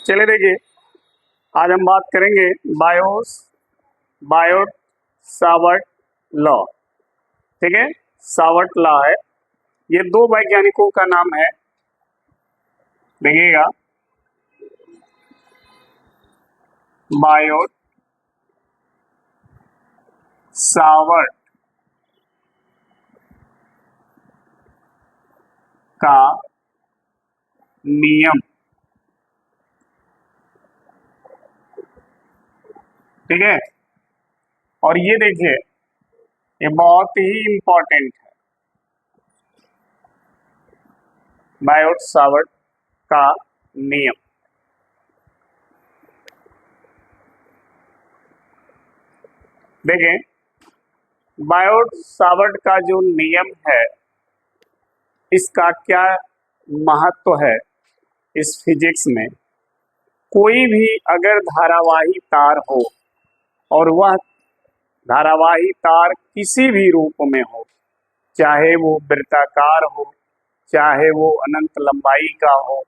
चलिए देखिए, आज हम बात करेंगे बायोट सावर्ट लॉ। ठीक है, सावर्ट लॉ है, ये दो वैज्ञानिकों का नाम है। देखिएगा, बायोट सावर्ट का नियम। ठीक है, और ये देखिए, ये बहुत ही इंपॉर्टेंट है। बायोट सावर्ट का नियम। देखें, बायोट सावर्ट का जो नियम है, इसका क्या महत्व है इस फिजिक्स में। कोई भी अगर धारावाही तार हो और वह धारावाही तार किसी भी रूप में हो, चाहे वो वृत्ताकार हो, चाहे वो अनंत लंबाई का हो,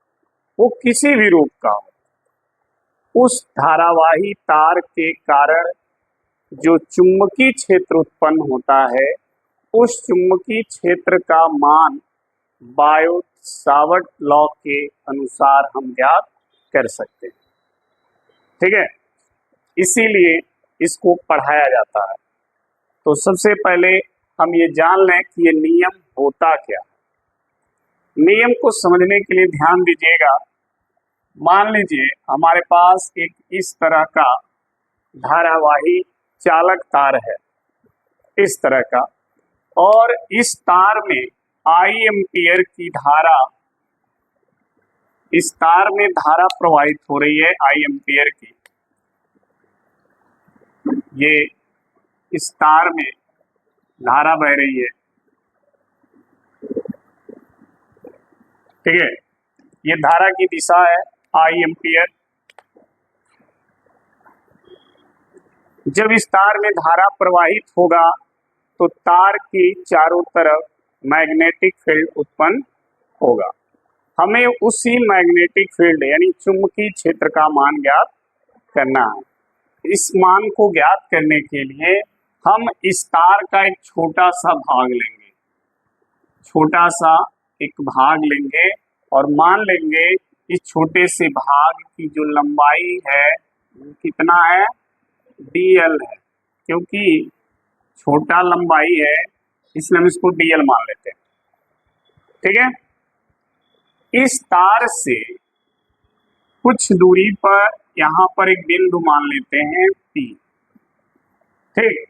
वो किसी भी रूप का हो, उस धारावाही तार के कारण जो चुंबकीय क्षेत्र उत्पन्न होता है, उस चुंबकीय क्षेत्र का मान बायोट सावर्ट लॉ के अनुसार हम ज्ञात कर सकते हैं। ठीक है, इसीलिए इसको पढ़ाया जाता है। तो सबसे पहले हम ये जान लें कि ये नियम होता क्या है। नियम को समझने के लिए ध्यान दीजिएगा। मान लीजिए हमारे पास एक इस तरह का धारावाही चालक तार है, इस तरह का, और इस तार में आई एम्पियर की धारा, इस तार में धारा प्रवाहित हो रही है आई एम्पियर की। ये इस तार में धारा बह रही है। ठीक है, ये धारा की दिशा है आई एम्पियर। जब इस तार में धारा प्रवाहित होगा तो तार की चारों तरफ मैग्नेटिक फील्ड उत्पन्न होगा। हमें उसी मैग्नेटिक फील्ड यानी चुंबकीय क्षेत्र का मान ज्ञात करना है। इस मान को ज्ञात करने के लिए हम इस तार का एक छोटा सा भाग लेंगे, छोटा सा एक भाग लेंगे और मान लेंगे इस छोटे से भाग की जो लंबाई है कितना है, dl है। क्योंकि छोटा लंबाई है इसलिए हम इसको dl मान लेते हैं। ठीक है, इस तार से कुछ दूरी पर यहाँ पर एक बिंदु मान लेते हैं P। ठीक,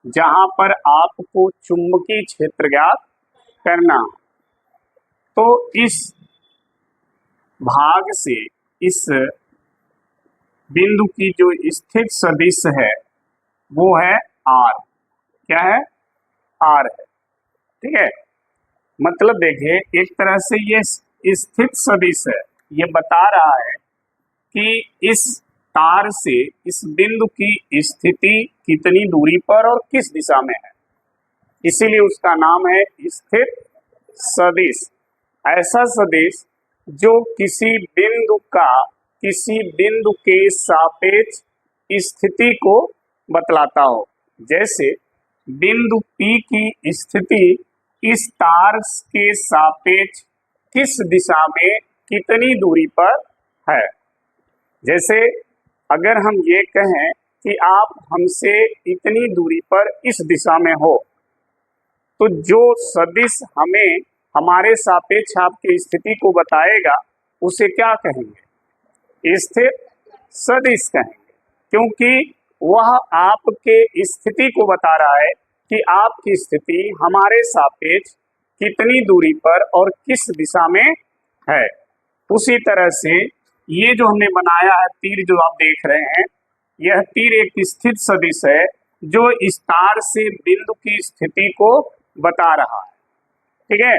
जहां पर आपको चुंबकीय क्षेत्र ज्ञात करना। तो इस भाग से इस बिंदु की जो स्थित सदिश है वो है R। क्या है? R है। ठीक है, मतलब देखिए, एक तरह से ये स्थित सदिश है, ये बता रहा है कि इस तार से इस बिंदु की स्थिति कितनी दूरी पर और किस दिशा में है, इसीलिए उसका नाम है स्थित सदिश। ऐसा सदिश जो किसी बिंदु के सापेक्ष स्थिति को बतलाता हो। जैसे बिंदु P की स्थिति इस तार के सापेक्ष किस दिशा में कितनी दूरी पर है। जैसे अगर हम ये कहें कि आप हमसे इतनी दूरी पर इस दिशा में हो, तो जो सदिश हमें हमारे सापेक्ष आपकी स्थिति को बताएगा उसे क्या कहेंगे? स्थित सदिश कहेंगे, क्योंकि वह आपके स्थिति को बता रहा है कि आपकी स्थिति हमारे सापेक्ष कितनी दूरी पर और किस दिशा में है। उसी तरह से ये जो हमने बनाया है तीर, जो आप देख रहे हैं, यह तीर एक स्थित सदिश है जो इस तार से बिंदु की स्थिति को बता रहा है। ठीक है,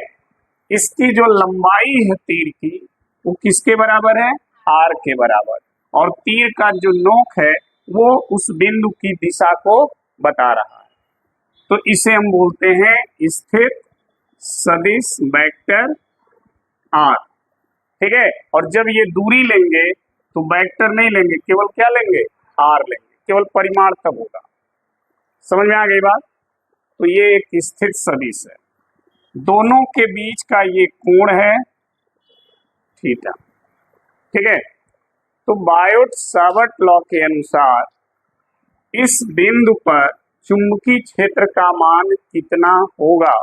इसकी जो लंबाई है तीर की, वो किसके बराबर है? R के बराबर। और तीर का जो नोक है वो उस बिंदु की दिशा को बता रहा है। तो इसे हम बोलते हैं स्थित सदिश वेक्टर R। ठीक है, और जब ये दूरी लेंगे तो वेक्टर नहीं लेंगे, केवल क्या लेंगे, आर लेंगे, केवल परिमाण तब होगा। समझ में आ गई बात। तो ये एक स्थित सदिश है, दोनों के बीच का ये कोण है थीटा। ठीक है, तो बायोट सावर्ट लॉ के अनुसार इस बिंदु पर चुंबकीय क्षेत्र का मान कितना होगा,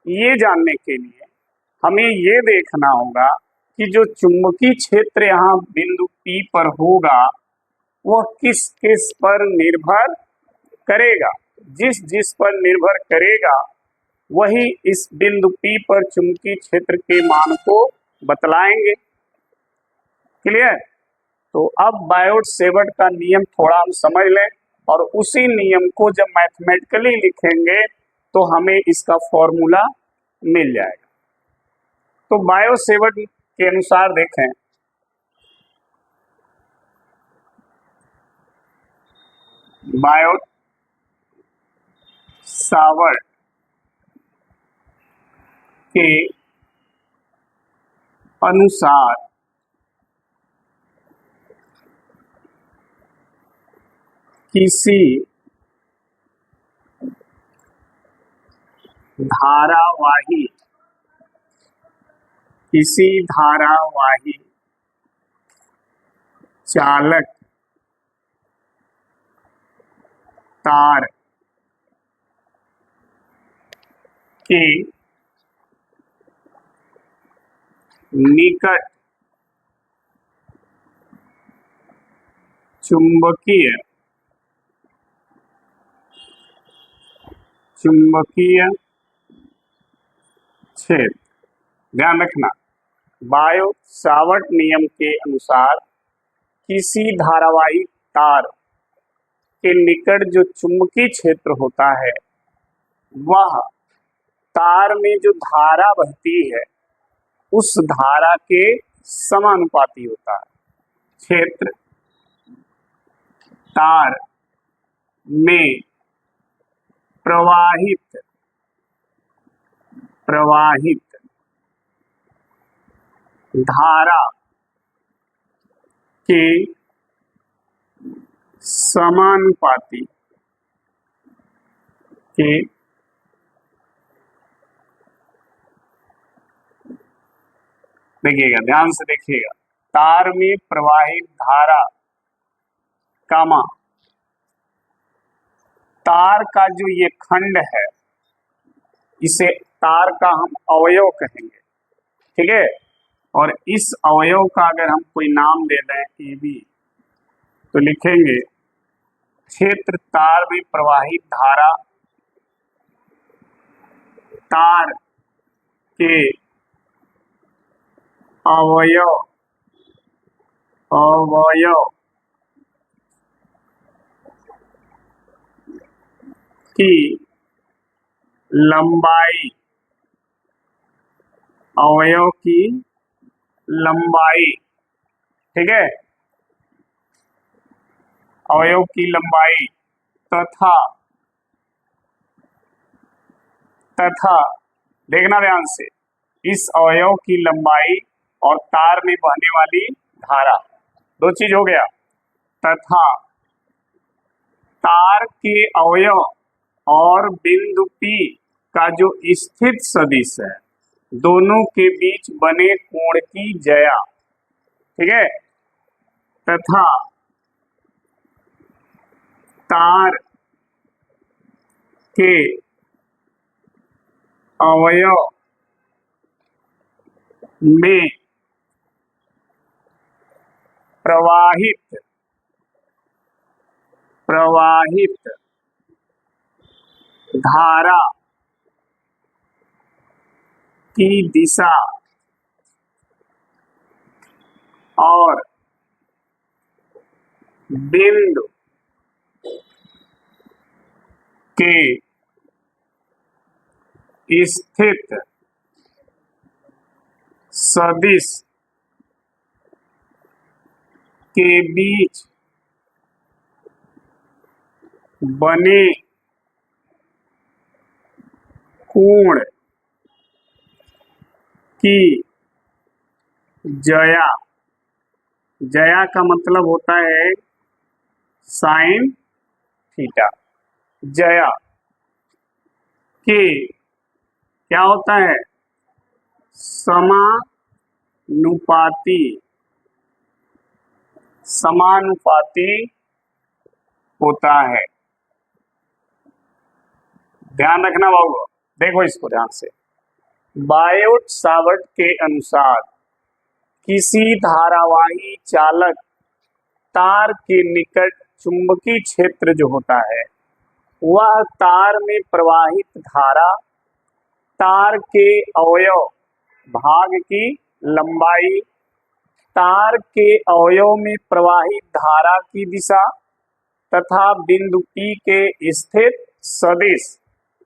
ये जानने के लिए हमें ये देखना होगा कि जो चुंबकीय क्षेत्र यहाँ बिंदु P पर होगा वह किस किस पर निर्भर करेगा। जिस जिस पर निर्भर करेगा वही इस बिंदु P पर चुंबकीय क्षेत्र के मान को बतलाएंगे। क्लियर। तो अब बायोट सेवर्ट का नियम थोड़ा हम समझ लें और उसी नियम को जब मैथमेटिकली लिखेंगे तो हमें इसका फॉर्मूला मिल जाएगा। तो बायोट सेवर्ट के अनुसार देखें, बायोट सावर्ट के अनुसार किसी धारावाही चालक तार के निकट चुंबकीय क्षेत्र, ध्यान रखना, बायोट सावर्ट नियम के अनुसार किसी धारावाही तार के निकट जो चुंबकीय क्षेत्र होता है वह तार में जो धारा बहती है उस धारा के समानुपाती होता है। क्षेत्र तार में प्रवाहित धारा के समानुपाती के देखिएगा, ध्यान से देखिएगा, तार में प्रवाहित धारा कामा तार का जो ये खंड है इसे तार का हम अवयव कहेंगे। ठीक है, और इस अवयव का अगर हम कोई नाम दे दें ए बी तो लिखेंगे क्षेत्र तार में प्रवाहित धारा तार के अवयव की लंबाई, अवयव की लंबाई, ठीक है, अवयव की लंबाई तथा देखना ध्यान से, इस अवयव की लंबाई और तार में बहने वाली धारा, दो चीज हो गया, तथा तार के अवयव और बिंदु P का जो स्थित सदिश है दोनों के बीच बने कोण की ज्या। ठीक है, तथा तार के अवयव में प्रवाहित धारा की दिशा और बिंदु के स्थित सदिश के बीच बने कोण की ज्या जया का मतलब होता है साइन थीटा। जया के क्या होता है? समानुपाती। समानुपाती होता है। ध्यान रखना बाबू, देखो इसको ध्यान से। बायोट सावर्ट के अनुसार किसी धारावाही चालक तार के निकट चुंबकीय क्षेत्र जो होता है वह तार में प्रवाहित धारा, तार के अवयव भाग की लंबाई, तार के अवयव में प्रवाहित धारा की दिशा तथा बिंदु P के स्थित सदिश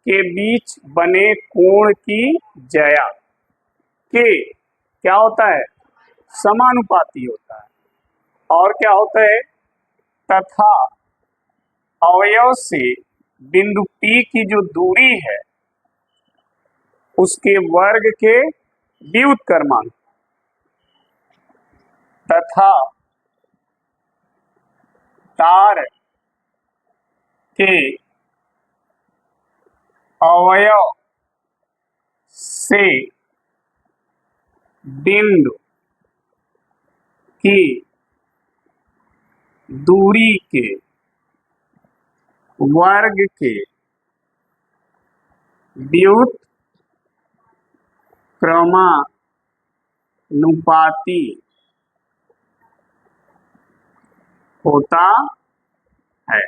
के बीच बने कोण की जया के क्या होता है? समानुपाती होता है। और क्या होता है? तथा अवयव से बिंदु P की जो दूरी है उसके वर्ग के व्युत्क्रमांक तथा तार के अवयव से बिंदु की दूरी के वर्ग के व्युत्क्रमानुपाती होता है।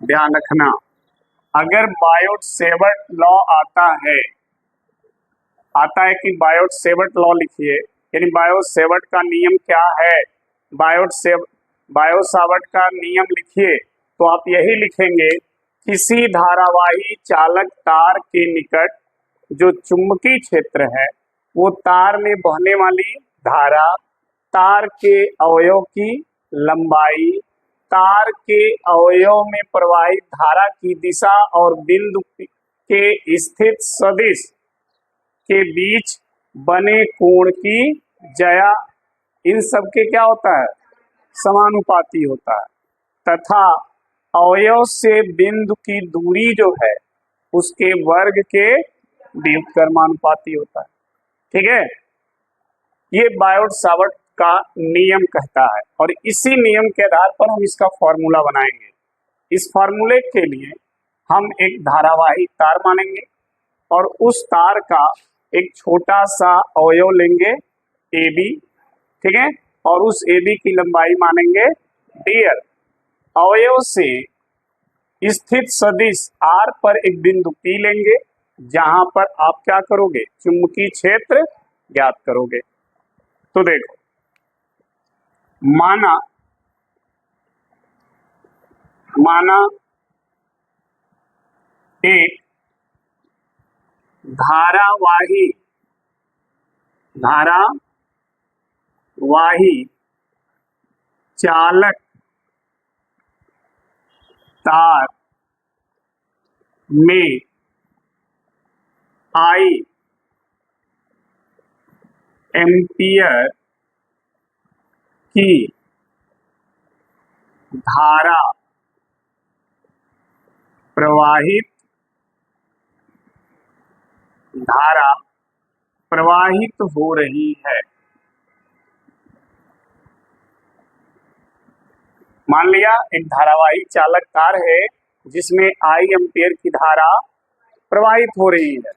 ध्यान रखना, अगर बायोट सेवर्ट लॉ आता है कि बायोट सेवर्ट लॉ लिखिए, यानी बायोट सेवर्ट का नियम क्या है, बायोट सावर्ट का नियम लिखिए तो आप यही लिखेंगे, किसी धारावाही चालक तार के निकट जो चुंबकीय क्षेत्र है वो तार में बहने वाली धारा, तार के अवयव की लंबाई, तार के अवयव में प्रवाहित धारा की दिशा और बिंदु के स्थित सदिश के बीच बने कोण की जया, इन सब के क्या होता है? समानुपाती होता है। तथा अवयव से बिंदु की दूरी जो है उसके वर्ग के व्युत्क्रमानुपाती होता है। ठीक है, ये बायोट सावर्ट का नियम कहता है और इसी नियम के आधार पर हम इसका फॉर्मूला बनाएंगे। इस फॉर्मूले के लिए हम एक धारावाही तार मानेंगे और उस तार का एक छोटा सा अवयव लेंगे AB, ठीक है, और उस AB की लंबाई मानेंगे dl। अवयव से स्थित सदिश R पर एक बिंदु P लेंगे जहां पर आप क्या करोगे? चुंबकीय क्षेत्र ज्ञात करोगे। तो देखो, माना एक धारावाही चालक तार में I एम्पियर की धारा प्रवाहित हो रही है। मान लिया एक धारावाही चालक तार है जिसमें I एम्पियर की धारा प्रवाहित हो रही है।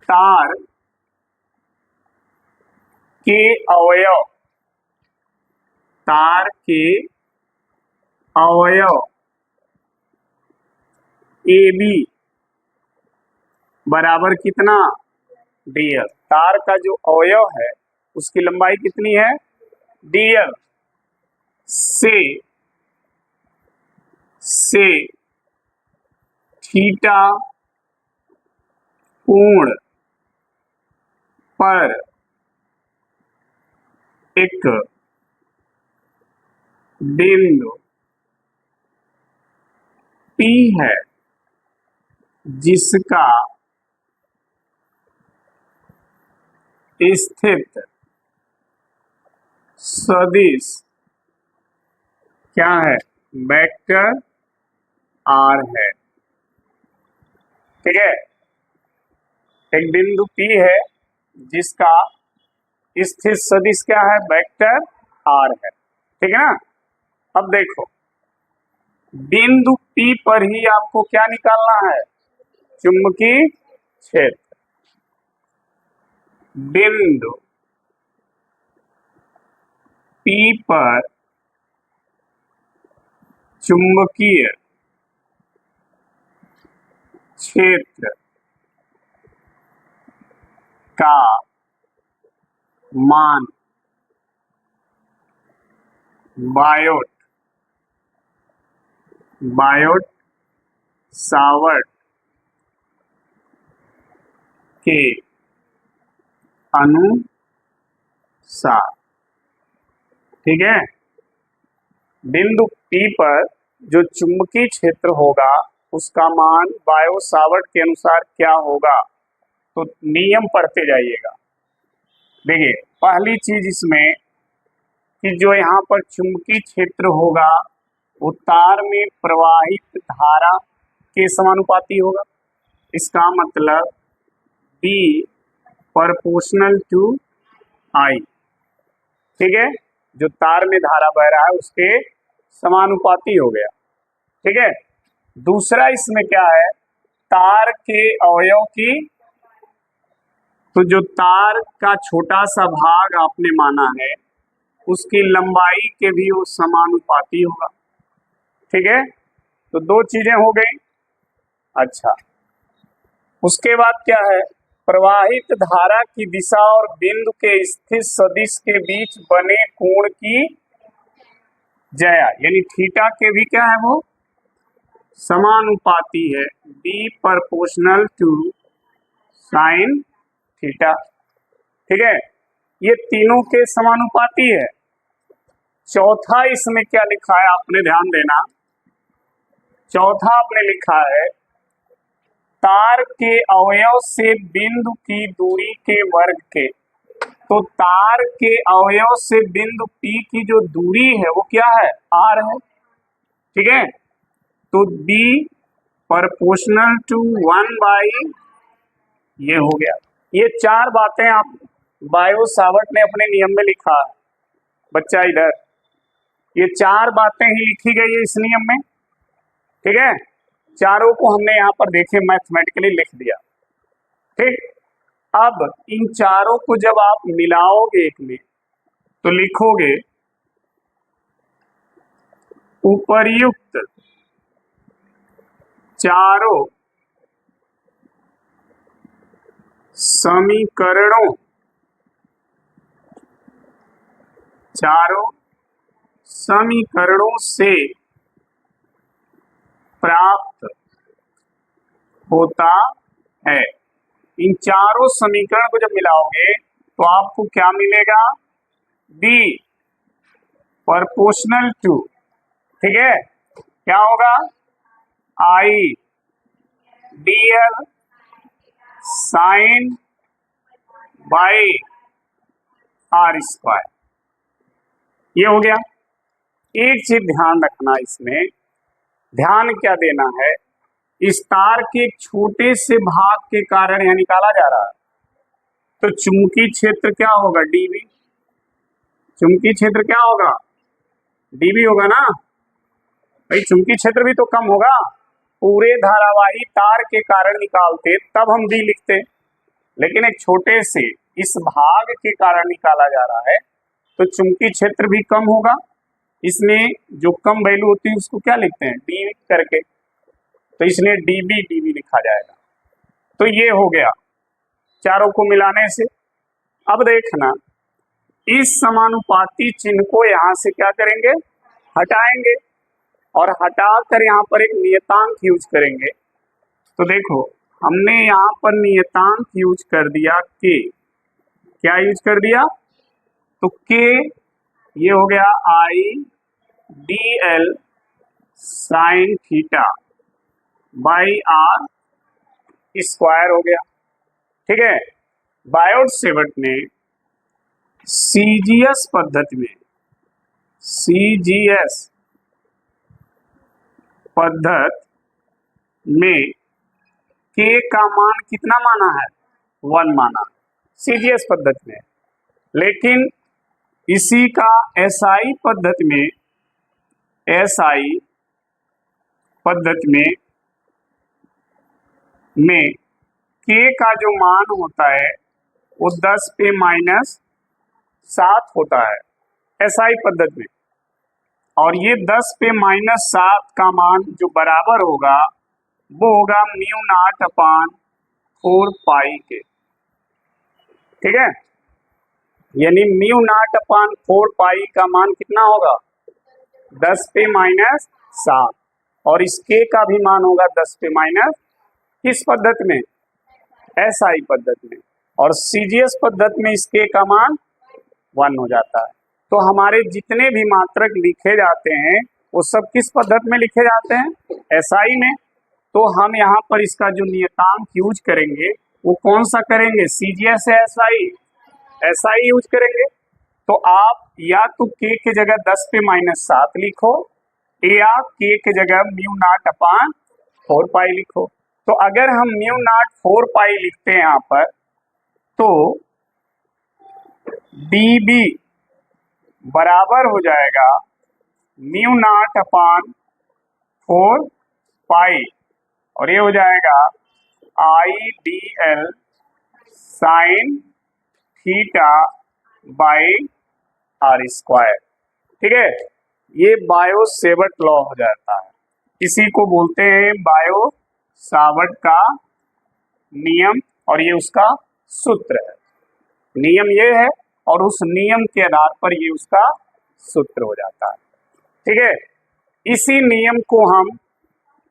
तार के अवयव AB बराबर कितना? dl। तार का जो अवयव है उसकी लंबाई कितनी है? dl से थीटा कोण पर एक बिंदु P है जिसका स्थित सदिश क्या है? वेक्टर आर है। ठीक है, एक बिंदु P है जिसका स्थित सदिश क्या है? वेक्टर आर है। ठीक है ना। अब देखो, बिंदु P पर ही आपको क्या निकालना है? चुंबकीय क्षेत्र। बिंदु P पर चुंबकीय क्षेत्र का मान बायोट सावर्ट के अनुसार। ठीक है, बिंदु P पर जो चुंबकीय क्षेत्र होगा उसका मान बायो सावर्ट के अनुसार क्या होगा? तो नियम पढ़ते जाइएगा। देखिए, पहली चीज इसमें कि जो यहाँ पर चुंबकीय क्षेत्र होगा वो तार में प्रवाहित धारा के समानुपाती होगा। इसका मतलब B प्रोपोर्शनल टू I। ठीक है, जो तार में धारा बह रहा है उसके समानुपाती हो गया। ठीक है, दूसरा इसमें क्या है? तार के अवयव की, तो जो तार का छोटा सा भाग आपने माना है उसकी लंबाई के भी वो समानुपाती होगा। ठीक है, तो दो चीजें हो गई। अच्छा, उसके बाद क्या है? प्रवाहित धारा की दिशा और बिंदु के स्थित सदिश के बीच बने कोण की ज्या, यानी थीटा के भी क्या है? वो समानुपाती है। B proportional to sine theta. ठीक है, ये तीनों के समानुपाती है। चौथा इसमें क्या लिखा है आपने ध्यान देना। चौथा आपने लिखा है तार के अवयव से बिंदु की दूरी के वर्ग के। तो तार के अवयव से बिंदु P की जो दूरी है वो क्या है? R है। ठीक है, तो B प्रोपोर्शनल टू 1/, ये हो गया। ये चार बातें आप बायो सावर्ट ने अपने नियम में लिखा है। बच्चा इधर, ये चार बातें ही लिखी गई है इस नियम में। ठीक है, चारों को हमने यहाँ पर देखे मैथमेटिकली लिख दिया। ठीक, अब इन चारों को जब आप मिलाओगे एक में तो लिखोगे उपर्युक्त चारों समीकरणों से प्राप्त होता है। इन चारों समीकरण को जब मिलाओगे तो आपको क्या मिलेगा? B प्रोपोर्शनल टू, ठीक है, क्या होगा? I dl sine by R square. ये हो गया। एक चीज ध्यान रखना, इसमें ध्यान क्या देना है? इस तार के छोटे से भाग के कारण यह निकाला जा रहा है, तो चुंबकीय क्षेत्र क्या होगा? dV। चुंबकीय क्षेत्र क्या होगा? dV होगा ना भाई। चुंबकीय क्षेत्र भी तो कम होगा। पूरे धारावाही तार के कारण निकालते तब हम D लिखते, लेकिन एक छोटे से इस भाग के कारण निकाला जा रहा है तो चुंबकीय क्षेत्र भी कम होगा। इसमें जो कम वैल्यू होती है उसको क्या लिखते हैं? D करके, तो इसलिए dB लिखा जाएगा। तो ये हो गया चारों को मिलाने से। अब देखना, इस समानुपाती चिन्ह को यहां से क्या करेंगे? हटाएंगे, और हटाकर यहाँ पर एक नियतांक यूज करेंगे। तो देखो, हमने यहाँ पर नियतांक यूज कर दिया K। क्या यूज कर दिया? तो K ये हो गया I dl sign theta by R square हो गया। ठीक है, बायोट सावर्ट ने सीजीएस पद्धति में, सीजीएस पद्धति में के का मान कितना माना है? 1 माना सीजीएस पद्धति में। लेकिन इसी का एसआई पद्धति में, एसआई पद्धति में के का जो मान होता है वो 10 पे -7 होता है एसआई पद्धति में। और ये 10 पे -7 का मान जो बराबर होगा वो होगा म्यू नॉट अपान 4 पाई के। ठीक है, यानी म्यू नॉट अपान 4 पाई का मान कितना होगा? 10 पे -7। और इस के का भी मान होगा 10 पे माइनस, किस पद्धति में? एसआई पद्धति में। और सीजीएस पद्धति में इस के का मान 1 हो जाता है। तो हमारे जितने भी मात्रक लिखे जाते हैं वो सब किस पद्धति में लिखे जाते हैं? एसआई में। तो हम यहाँ पर इसका जो नियतांक यूज करेंगे वो कौन सा करेंगे? सीजीएस या एसआई? एसआई यूज करेंगे। तो आप या तो के की जगह 10 पे -7 लिखो या के की जगह म्यू नॉट अपान 4 पाई लिखो। तो अगर हम म्यू नॉट 4 पाई लिखते हैं यहाँ पर तो डीबी बराबर हो जाएगा म्यू नॉट अपान 4 पाई और ये हो जाएगा I D L sine theta by R square. ठीक है, ये बायो सेवर्ट लॉ हो जाता है। इसी को बोलते हैं बायो सावर्ट का नियम और ये उसका सूत्र है। नियम ये है और उस नियम के आधार पर ये उसका सूत्र हो जाता है। ठीक है, इसी नियम को हम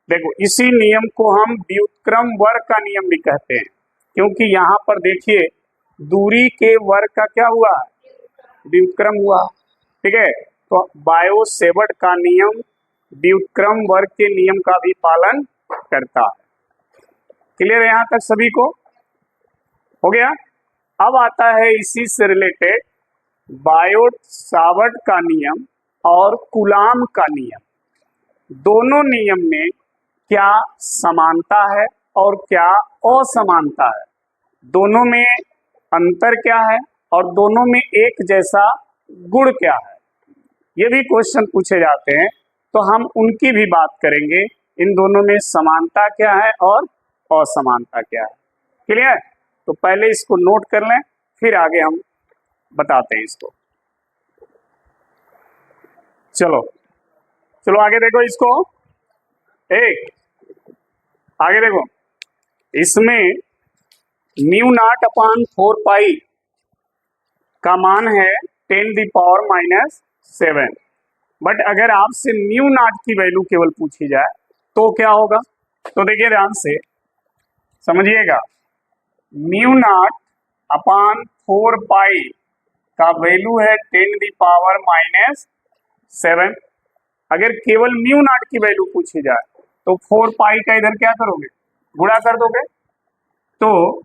देखो, इसी नियम को हम व्युत्क्रम वर्ग का नियम भी कहते हैं, क्योंकि यहाँ पर देखिए दूरी के वर्ग का क्या हुआ? व्युत्क्रम हुआ। ठीक है, तो बायो सेवर्ट का नियम व्युत्क्रम वर्ग के नियम का भी पालन करता है। क्लियर है यहाँ तक सभी को? हो गया। अब आता है इसी से रिलेटेड बायो सावर्ट का नियम और कूलाम का नियम। दोनों नियम में क्या समानता है और क्या असमानता है? दोनों में अंतर क्या है और दोनों में एक जैसा गुण क्या है? ये भी क्वेश्चन पूछे जाते हैं, तो हम उनकी भी बात करेंगे। इन दोनों में समानता क्या है और असमानता क्या है? क्लियर? तो पहले इसको नोट कर लें, फिर आगे हम बताते हैं इसको। चलो चलो आगे देखो इसको। एक आगे देखो, इसमें म्यू नॉट अपान 4 पाई का मान है 10⁻⁻7। बट अगर आपसे म्यू नॉट की वैल्यू केवल पूछी जाए तो क्या होगा? तो देखिए ध्यान से समझिएगा, म्यू नॉट अपान 4 पाई का वैल्यू है 10⁻⁻7। अगर केवल म्यू नॉट की वैल्यू पूछी जाए तो 4 पाई का इधर क्या करोगे? गुणा कर दोगे। तो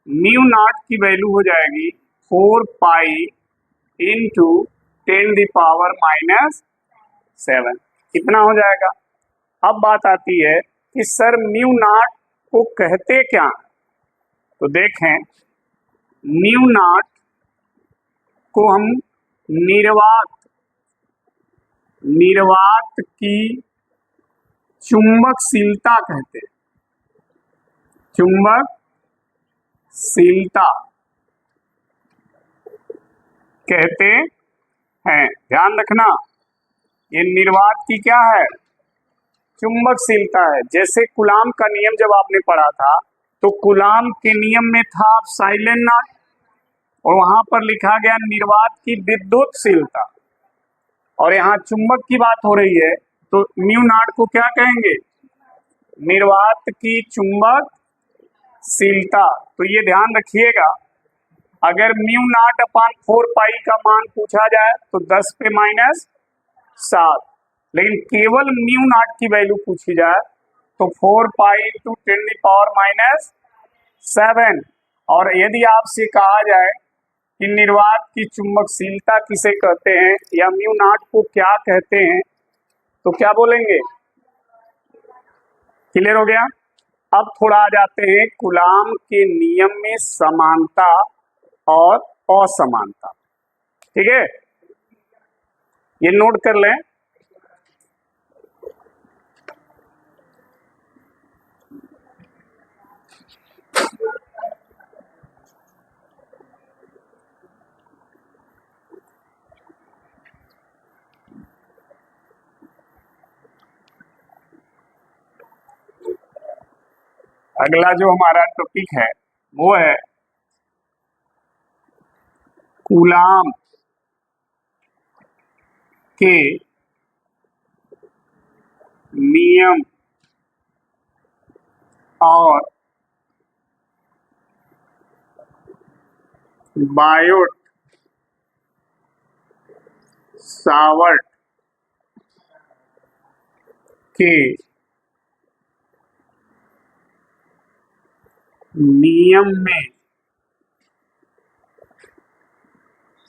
म्यू नॉट की वैल्यू हो जाएगी 4 पाई इंटू 10⁻⁻7। कितना हो जाएगा? अब बात आती है कि सर म्यू नॉट को कहते क्या है? तो देखें, म्यू नॉट को हम निर्वात की चुंबकशीलता कहते हैं। चुंबकशीलता कहते हैं। ध्यान रखना, ये निर्वात की क्या है? चुंबकशीलता है। जैसे कूलाम का नियम जब आपने पढ़ा था तो कूलाम के नियम में था साइलेंट नॉट और वहां पर लिखा गया निर्वात की विद्युतशीलता, और यहाँ चुंबक की बात हो रही है तो म्यू नॉट को क्या कहेंगे? निर्वात की चुंबकशीलता। तो ये ध्यान रखिएगा, अगर म्यू नॉट अपान 4 पाई का मान पूछा जाए तो 10 पे -7, लेकिन केवल म्यू नॉट की वैल्यू पूछी जाए तो 4 पाई इंटू 10⁻⁻7। और यदि आपसे कहा जाए कि निर्वात की चुंबकशीलता किसे कहते हैं या म्यू नॉट को क्या कहते हैं, तो क्या बोलेंगे? क्लियर हो गया। अब थोड़ा आ जाते हैं कूलाम के नियम में समानता और असमानता। ठीक है, ये नोट कर लें। अगला जो हमारा टॉपिक है वो है कूलाम के नियम और बायोट सावर्ट के नियम में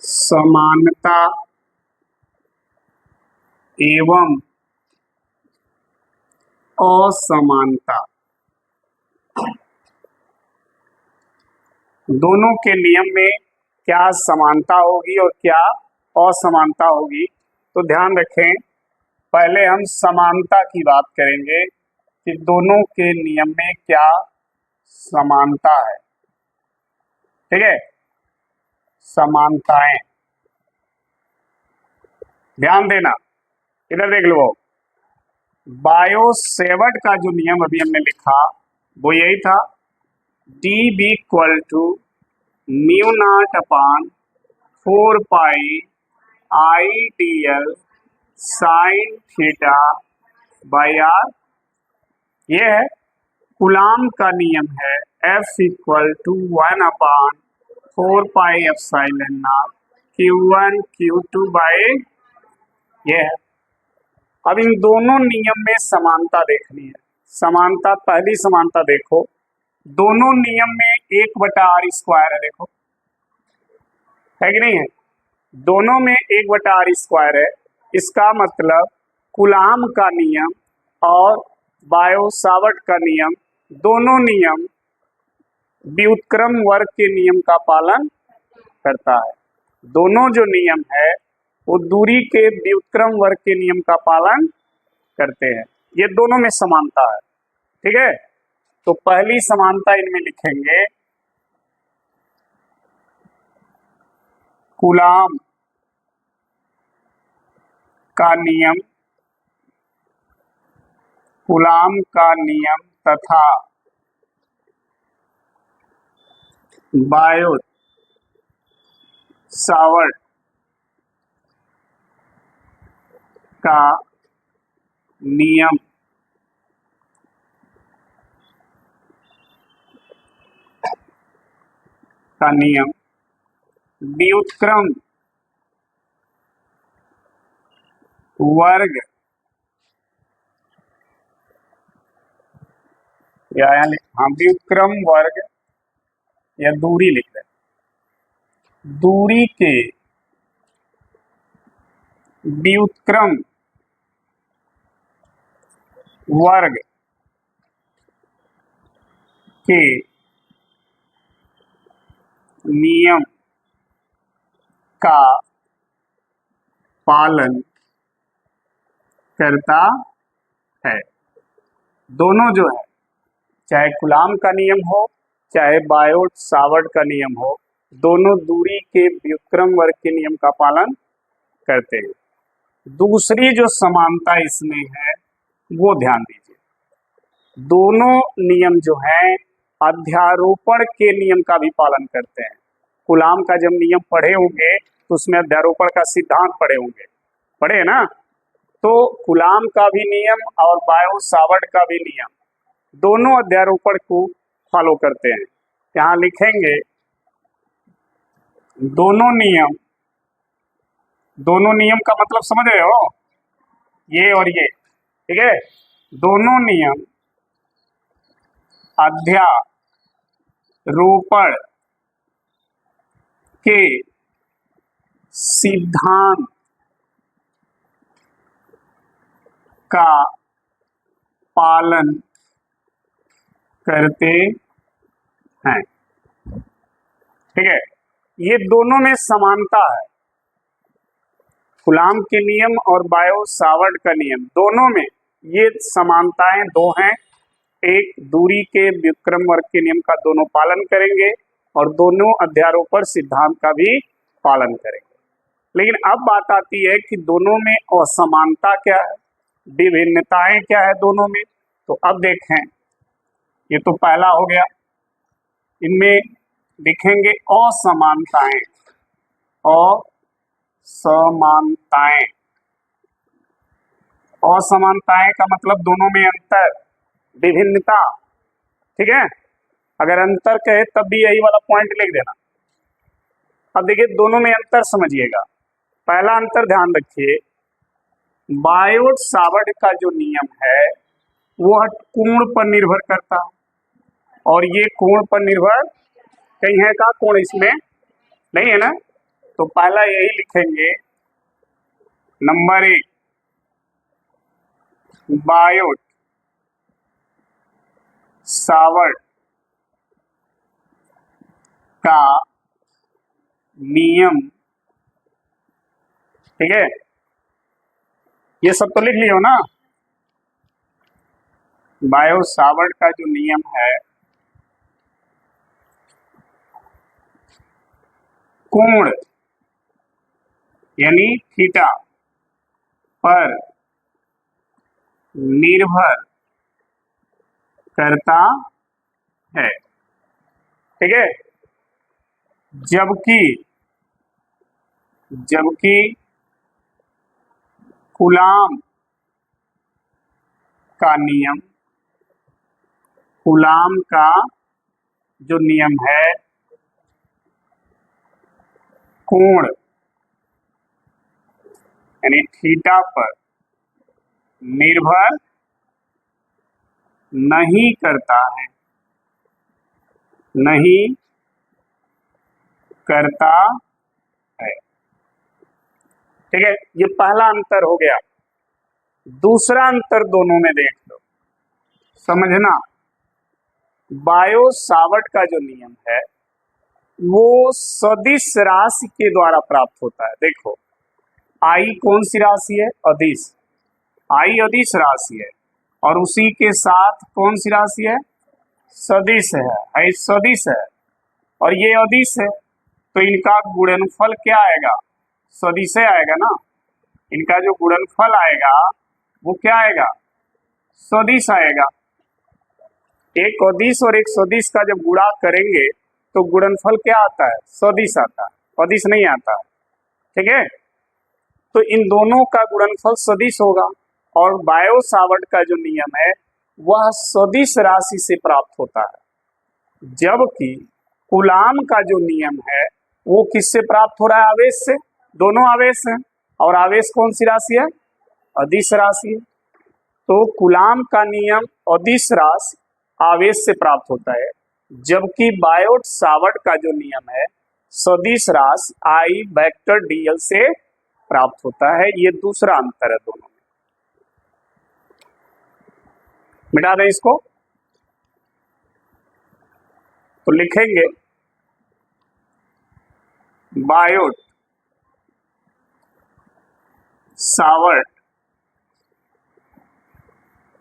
समानता एवं असमानता, दोनों के नियम में क्या समानता होगी और क्या असमानता होगी। तो ध्यान रखें, पहले हम समानता की बात करेंगे कि दोनों के नियम में क्या समानता है। ठीक है, समानताएं ध्यान देना, इधर देख लो। बायो-सेवर्ट का जो नियम अभी हमने लिखा वो यही था, D B equal to mu not upon 4 pi I D L sine theta by R. ये है कूलाम का नियम है, F equal to 1 upon 4 pi epsilon not Q1 Q2 by, ये है। अब इन दोनों नियम में समानता देखनी है। समानता, पहली समानता देखो, दोनों नियम में 1/r² है, देखो है कि नहीं है? दोनों में 1/r² है। इसका मतलब कूलाम का नियम और बायो-सावर्ट का नियम, दोनों नियम व्युत्क्रम वर्ग के नियम का पालन करता है। दोनों जो नियम है वो दूरी के व्युत्क्रम वर्ग के नियम का पालन करते हैं। ये दोनों में समानता है। ठीक है, तो पहली समानता इनमें लिखेंगे, कूलाम का नियम, कूलाम का नियम तथा बायो सावर्ट का नियम व्युत्क्रम वर्ग या व्युत्क्रम वर्ग या दूरी लिख रहे, दूरी के व्युत्क्रम वर्ग के नियम का पालन करता है। दोनों जो है, चाहे कूलाम का नियम हो चाहे बायो-सावर्ट का नियम हो, दोनों दूरी के व्युत्क्रम वर्ग के नियम का पालन करते हैं। दूसरी जो समानता इसमें है वो ध्यान दीजिए, दोनों नियम जो हैं अध्यारोपण के नियम का भी पालन करते हैं। कूलाम का जब नियम पढ़े होंगे तो उसमें अध्यारोपण का सिद्धांत पढ़े होंगे, पढ़े ना? तो कूलाम का भी नियम और बायो-सावर्ट का भी नियम दोनों अध्यारोपण को फॉलो करते हैं। यहाँ लिखेंगे दोनों नियम का मतलब समझ रहे हो, ये और ये, ठीक है? दोनों नियम अध्यारोपण के सिद्धांत का पालन करते हैं। ठीक है, ये दोनों में समानता है। कूलाम के नियम और बायो सावर्ट का नियम, दोनों में ये समानताएं दो हैं। एक, दूरी के विक्रम वर्ग के नियम का दोनों पालन करेंगे और दोनों अध्यारोपण सिद्धांत का भी पालन करेंगे। लेकिन अब बात आती है कि दोनों में असमानता क्या है, विभिन्नताएं क्या है दोनों में। तो अब देखें, ये तो पहला हो गया, इनमें लिखेंगे असमानताएं। असमानताएं, असमानताएं का मतलब दोनों में अंतर, विभिन्नता। ठीक है, अगर अंतर कहे तब भी यही वाला पॉइंट लिख देना। अब देखिए दोनों में अंतर समझिएगा। पहला अंतर ध्यान रखिए, बायोट सावर्ट का जो नियम है वह कोण पर निर्भर करता है, और ये कोण पर निर्भर कहीं है का कोण इसमें नहीं है ना। तो पहला यही लिखेंगे, नंबर 1, बायोट सावर्ट का नियम। ठीक है, ये सब तो लिख लियो ना। बायोट सावर्ट का जो नियम है, कोण यानी थीटा पर निर्भर करता है। ठीक है, जबकि कूलाम का नियम, कूलाम का जो नियम है, कोण यानी थीटा पर निर्भर नहीं करता है, नहीं करता है। ठीक है, ये पहला अंतर हो गया। दूसरा अंतर दोनों में देख लो, समझना। बायो सावर्ट का जो नियम है वो सदिश राशि के द्वारा प्राप्त होता है। देखो, आई कौन सी राशि है? अदिश। आई अदिश राशि है, और उसी के साथ कौन सी राशि है? सदिश है, सदिश है, और ये अदिश है। तो इनका गुणनफल क्या आएगा? सदिश आएगा ना। इनका जो गुणनफल आएगा वो क्या आएगा? सदिश आएगा। एक अदिश और एक सदिश का जब गुणा करेंगे तो गुणनफल क्या आता है? सदिश आता है, अदिश नहीं आता है। ठीक है, तो इन दोनों का गुणनफल सदिश होगा, और बायो सावर्ट का जो नियम है वह सदिश राशि से प्राप्त होता है। जबकि कूलाम का जो नियम है वो किससे प्राप्त हो रहा है? आवेश से। दोनों आवेश हैं, और आवेश कौन सी राशि है? अदिश राशि है। तो कूलाम का नियम अदिश राशि आवेश से प्राप्त होता है, जबकि बायोट सावर्ट का जो नियम है सदिश राशि आई वेक्टर डीएल से प्राप्त होता है। ये दूसरा अंतर है दोनों में। मिटा दें इसको, तो लिखेंगे बायोट सावर्ट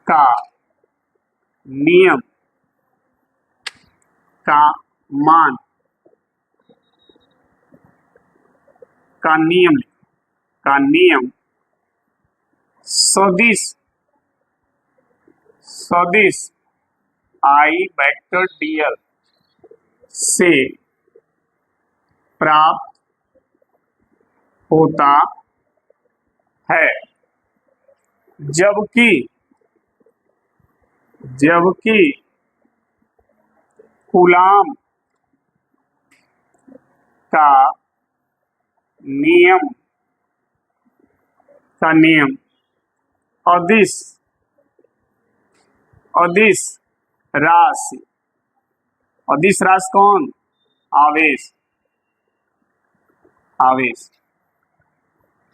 का नियम का मान का नियम सदिश आई वेक्टर डीएल से प्राप्त होता है, जबकि कूलाम का नियम अदिश राशि, अदिश राशि कौन? आवेश। आवेश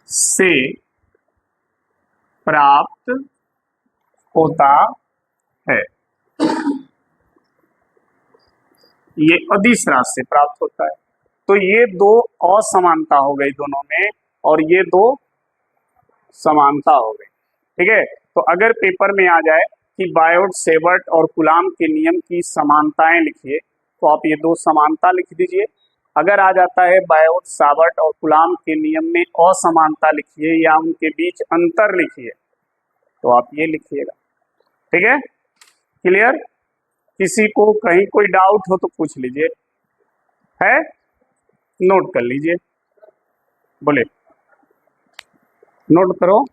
से प्राप्त होता है। ये अदिश राशि से प्राप्त होता है। तो ये दो असमानता हो गई दोनों में, और ये दो समानता हो गई। ठीक है, तो अगर पेपर में आ जाए कि बायोट सेवर्ट और कूलाम के नियम की समानताएं लिखिए, तो आप ये दो समानता लिख दीजिए। अगर आ जाता है बायोट सावर्ट और कूलाम के नियम में असमानता लिखिए या उनके बीच अंतर लिखिए, तो आप ये लिखिएगा। ठीक है, क्लियर? किसी को कहीं कोई डाउट हो तो पूछ लीजिए, है? नोट कर लीजिए, बोले नोट करो।